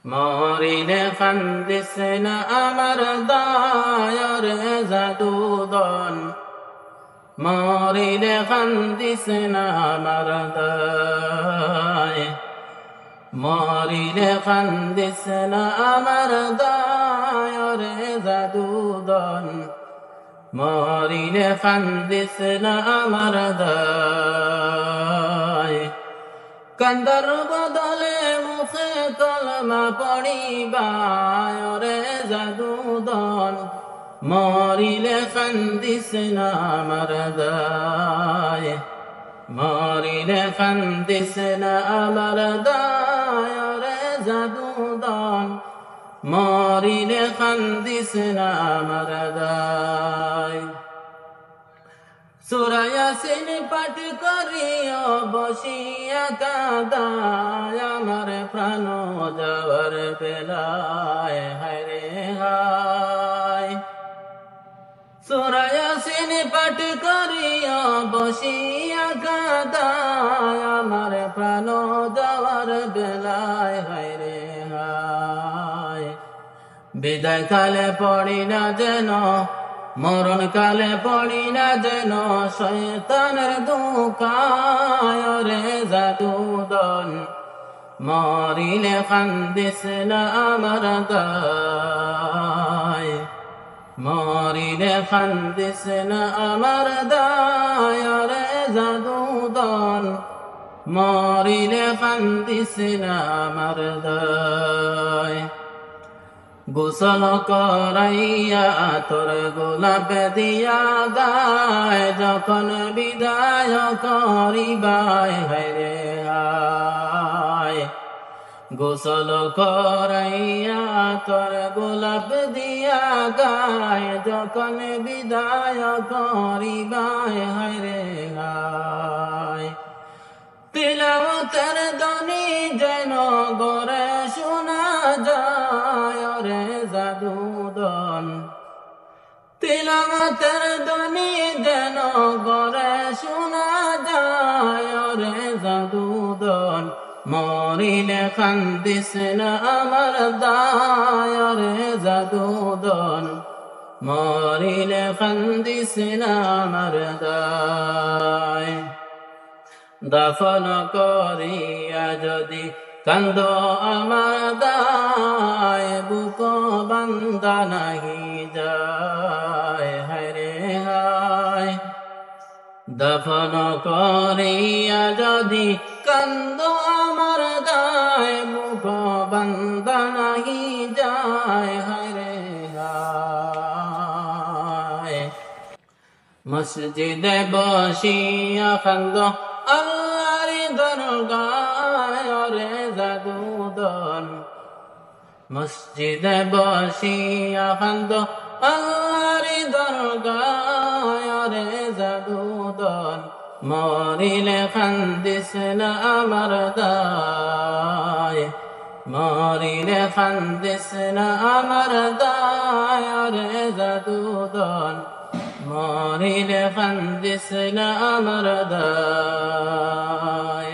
মরিলে কান্দিস না আমার দয়ার জাদুদন মরিলে কান্দিস না আমার দয় মরিলে কান্দিস না আমার দয়ার জাদুদন মরিলে কান্দিস না আমার দয় কান্দার বদলে মুখে কলমা পড়িবা রে জাদুদন মরিলে কান্দিস না আমার দয় মরিলে কান্দিস না আমার দয় রে জাদুদন মরিলে কান্দিস না আমার দয় সূরা ইয়াসিন পাঠ করিও বসিয়া কাঁদায় আমার প্রাণ যাওয়ার বেলায় হায় রে হায় সূরা ইয়াসিন পাঠ করিও বসিয়া কাঁদায় আমার প্রাণ যাওয়ার বেলায় হায় রে হায় বিদায় কালে পড়ি না যেন মরণ কালে পড়ি না যেন শয়তানের ধোঁকায় রে জাদুদন মরিলে কান্দিস না আমার দয় মরিলে কান্দিস না আমার দয় রে জাদুদন মরিলে কান্দিস না আমার দয় গোসল করাইয়া তোর গোলাপ দিয়া গায় যখন বিদায় করিবাই হায়রে হায় গোসল করাইয়া তোর গোলাপ দিয়া গায় যখন বিদায় করিবাই হায়রে হায় তিলাওয়াতের ধ্বনি যেন গরে শোনা যায় রে জাদুদন তিলাওয়াতের ধ্বনি যেন গরে শোনা যায় রে জাদুদন মরিলে কান্দিস না আমার দায় রে জাদুদন মরিলে কান্দিস না আমার দায় দাফন করিয়া যদি কান্দ আমার দায় বুক বান্দা নাহি যায় হায় রে হায় দাফন করিয়া যদি কান্দ আমার দায় বুক বান্দা নাহি যায় হায় রে হায় মসজিদে বসিয়া কান্দ আল্লাহর দরগায় রে জাদুদন মসজিদে বসিয়া কান্দ আল্লাহর দরগায় রে জাদুদন মরিলে কান্দিস না আমার দায় মরিলে কান্দিস না আমার দায় রে জাদুদন মরিলে কান্দিস না আমার দায়